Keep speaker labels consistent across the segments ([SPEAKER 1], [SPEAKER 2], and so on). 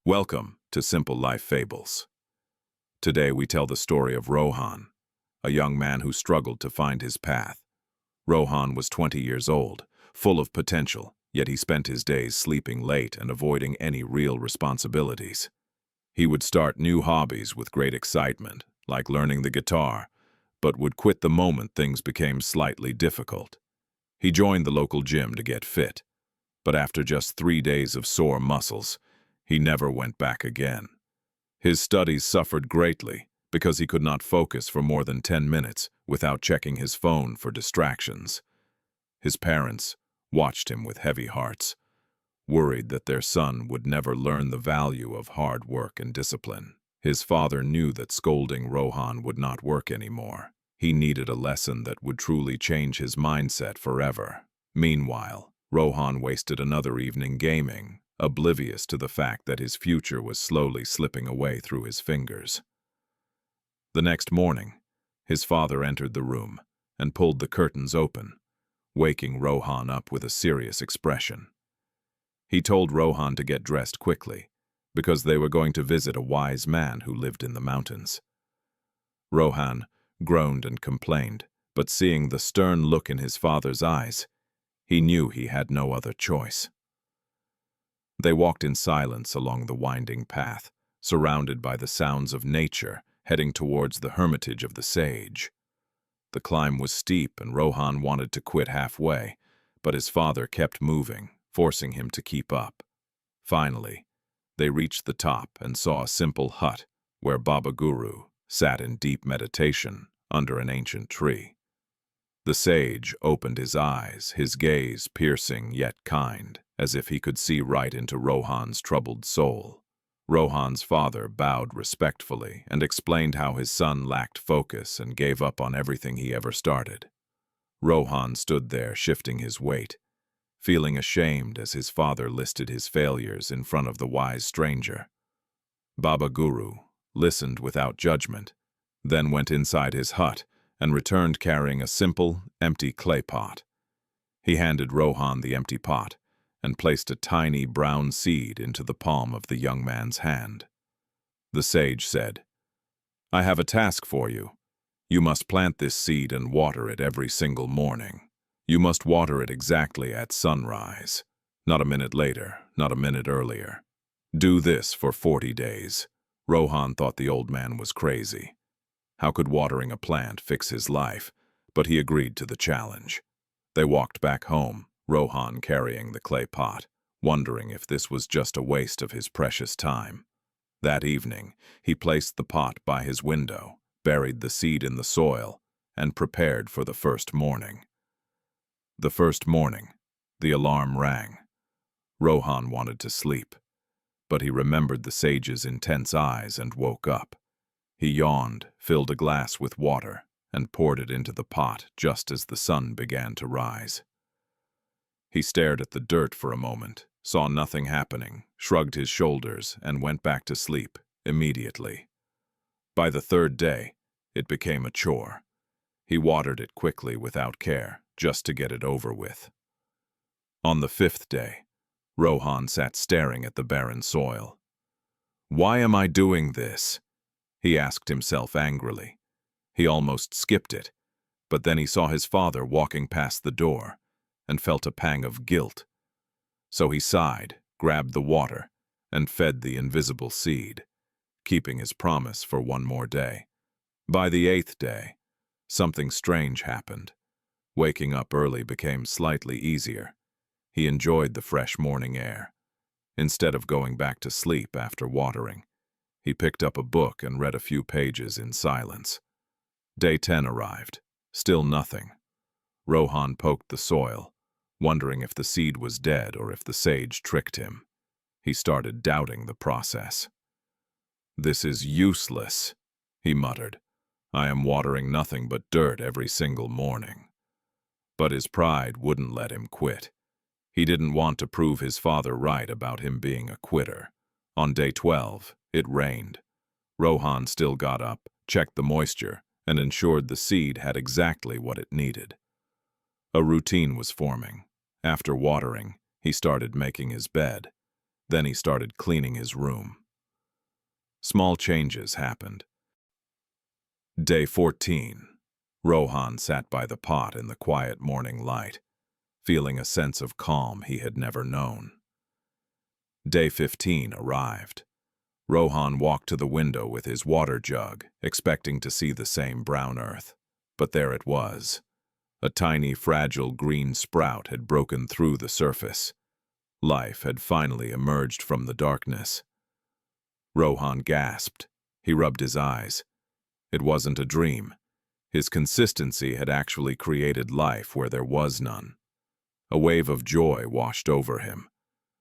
[SPEAKER 1] Welcome to Simple Life Fables. Today we tell the story of Rohan, a young man who struggled to find his path. Rohan was 20 years old, full of potential, yet he spent his days sleeping late and avoiding any real responsibilities. He would start new hobbies with great excitement, like learning the guitar, but would quit the moment things became slightly difficult. He joined the local gym to get fit, but after just 3 days of sore muscles, he never went back again. His studies suffered greatly because he could not focus for more than 10 minutes without checking his phone for distractions. His parents watched him with heavy hearts, worried that their son would never learn the value of hard work and discipline. His father knew that scolding Rohan would not work anymore. He needed a lesson that would truly change his mindset forever. Meanwhile, Rohan wasted another evening gaming, oblivious to the fact that his future was slowly slipping away through his fingers. The next morning, his father entered the room and pulled the curtains open, waking Rohan up with a serious expression. He told Rohan to get dressed quickly, because they were going to visit a wise man who lived in the mountains. Rohan groaned and complained, but seeing the stern look in his father's eyes, he knew he had no other choice. They walked in silence along the winding path, surrounded by the sounds of nature, heading towards the hermitage of the sage. The climb was steep and Rohan wanted to quit halfway, but his father kept moving, forcing him to keep up. Finally, they reached the top and saw a simple hut where Baba Guru sat in deep meditation under an ancient tree. The sage opened his eyes, his gaze piercing yet kind, as if he could see right into Rohan's troubled soul. Rohan's father bowed respectfully and explained how his son lacked focus and gave up on everything he ever started. Rohan stood there shifting his weight, feeling ashamed as his father listed his failures in front of the wise stranger. Baba Guru listened without judgment, then went inside his hut and returned carrying a simple, empty clay pot. He handed Rohan the empty pot and placed a tiny brown seed into the palm of the young man's hand. The sage said, "I have a task for you. You must plant this seed and water it every single morning. You must water it exactly at sunrise, not a minute later, not a minute earlier. Do this for 40 days. Rohan thought the old man was crazy. How could watering a plant fix his life? But he agreed to the challenge. They walked back home, Rohan carrying the clay pot, wondering if this was just a waste of his precious time. That evening, he placed the pot by his window, buried the seed in the soil, and prepared for the first morning. The first morning, the alarm rang. Rohan wanted to sleep, but he remembered the sage's intense eyes and woke up. He yawned, filled a glass with water, and poured it into the pot just as the sun began to rise. He stared at the dirt for a moment, saw nothing happening, shrugged his shoulders, and went back to sleep immediately. By the third day, it became a chore. He watered it quickly without care, just to get it over with. On the 5th day, Rohan sat staring at the barren soil. "Why am I doing this?" he asked himself angrily. He almost skipped it, but then he saw his father walking past the door and felt a pang of guilt. So he sighed, grabbed the water, and fed the invisible seed, keeping his promise for one more day. By the 8th day, something strange happened. Waking up early became slightly easier. He enjoyed the fresh morning air. Instead of going back to sleep after watering, he picked up a book and read a few pages in silence. Day 10 arrived. Still nothing. Rohan poked the soil, wondering if the seed was dead or if the sage tricked him. He started doubting the process. "This is useless," he muttered. "I am watering nothing but dirt every single morning." But his pride wouldn't let him quit. He didn't want to prove his father right about him being a quitter. On day 12, it rained. Rohan still got up, checked the moisture, and ensured the seed had exactly what it needed. A routine was forming. After watering, he started making his bed. Then he started cleaning his room. Small changes happened. Day 14. Rohan sat by the pot in the quiet morning light, feeling a sense of calm he had never known. Day 15 arrived. Rohan walked to the window with his water jug, expecting to see the same brown earth. But there it was. A tiny, fragile green sprout had broken through the surface. Life had finally emerged from the darkness. Rohan gasped. He rubbed his eyes. It wasn't a dream. His consistency had actually created life where there was none. A wave of joy washed over him.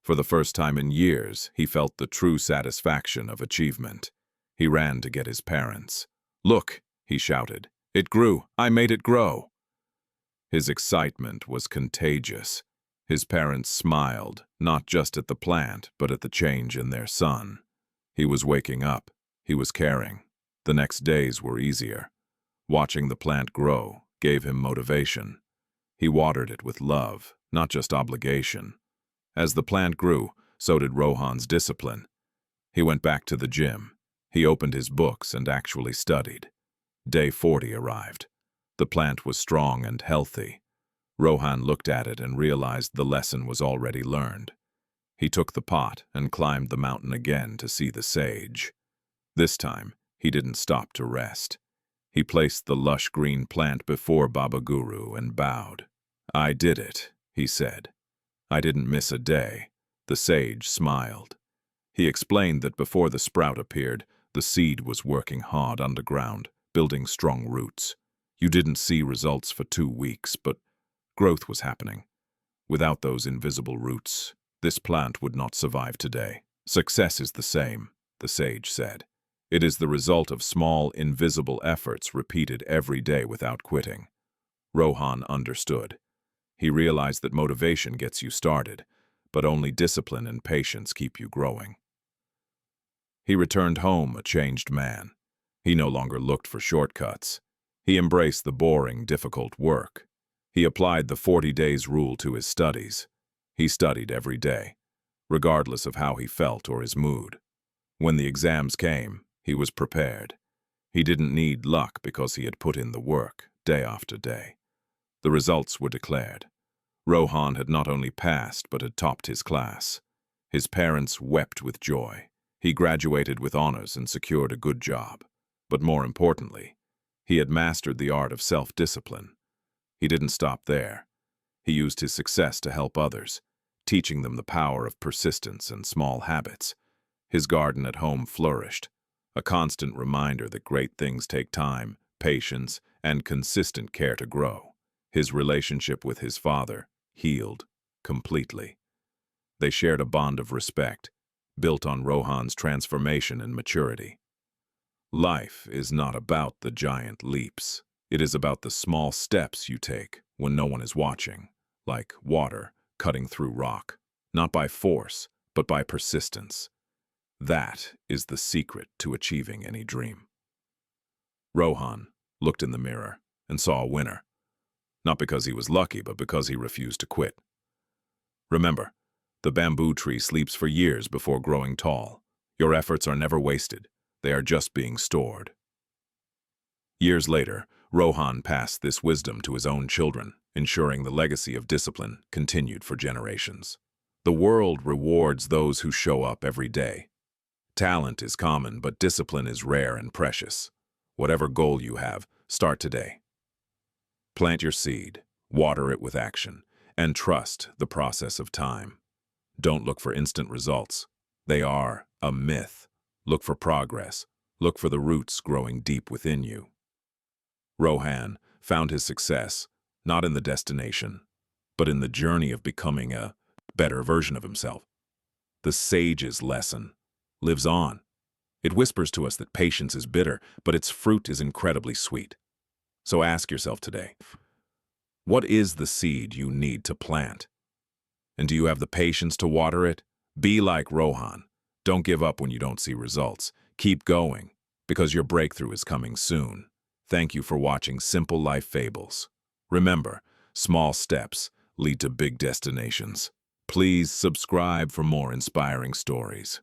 [SPEAKER 1] For the first time in years, he felt the true satisfaction of achievement. He ran to get his parents. "Look," he shouted. "It grew. I made it grow." His excitement was contagious. His parents smiled, not just at the plant, but at the change in their son. He was waking up. He was caring. The next days were easier. Watching the plant grow gave him motivation. He watered it with love, not just obligation. As the plant grew, so did Rohan's discipline. He went back to the gym. He opened his books and actually studied. Day 40 arrived. The plant was strong and healthy. Rohan looked at it and realized the lesson was already learned. He took the pot and climbed the mountain again to see the sage. This time, he didn't stop to rest. He placed the lush green plant before Baba Guru and bowed. "I did it," he said. "I didn't miss a day." The sage smiled. He explained that before the sprout appeared, the seed was working hard underground, building strong roots. You didn't see results for 2 weeks, but growth was happening. Without those invisible roots, this plant would not survive today. "Success is the same," the sage said. "It is the result of small, invisible efforts repeated every day without quitting." Rohan understood. He realized that motivation gets you started, but only discipline and patience keep you growing. He returned home a changed man. He no longer looked for shortcuts. He embraced the boring, difficult work. He applied the 40 days rule to his studies. He studied every day, regardless of how he felt or his mood. When the exams came, he was prepared. He didn't need luck because he had put in the work, day after day. The results were declared. Rohan had not only passed, but had topped his class. His parents wept with joy. He graduated with honors and secured a good job. But more importantly, he had mastered the art of self-discipline. He didn't stop there. He used his success to help others, teaching them the power of persistence and small habits. His garden at home flourished, a constant reminder that great things take time, patience, and consistent care to grow. His relationship with his father healed completely. They shared a bond of respect, built on Rohan's transformation and maturity. Life is not about the giant leaps. It is about the small steps you take when no one is watching, like water cutting through rock, not by force, but by persistence. That is the secret to achieving any dream. Rohan looked in the mirror and saw a winner, not because he was lucky, but because he refused to quit. Remember, the bamboo tree sleeps for years before growing tall. Your efforts are never wasted. They are just being stored. Years later, Rohan passed this wisdom to his own children, ensuring the legacy of discipline continued for generations. The world rewards those who show up every day. Talent is common, but discipline is rare and precious. Whatever goal you have, start today. Plant your seed, water it with action, and trust the process of time. Don't look for instant results. They are a myth. Look for progress. Look for the roots growing deep within you. Rohan found his success not in the destination, but in the journey of becoming a better version of himself. The sage's lesson lives on. It whispers to us that patience is bitter, but its fruit is incredibly sweet. So ask yourself today, what is the seed you need to plant? And do you have the patience to water it? Be like Rohan. Don't give up when you don't see results. Keep going, because your breakthrough is coming soon. Thank you for watching Simple Life Fables. Remember, small steps lead to big destinations. Please subscribe for more inspiring stories.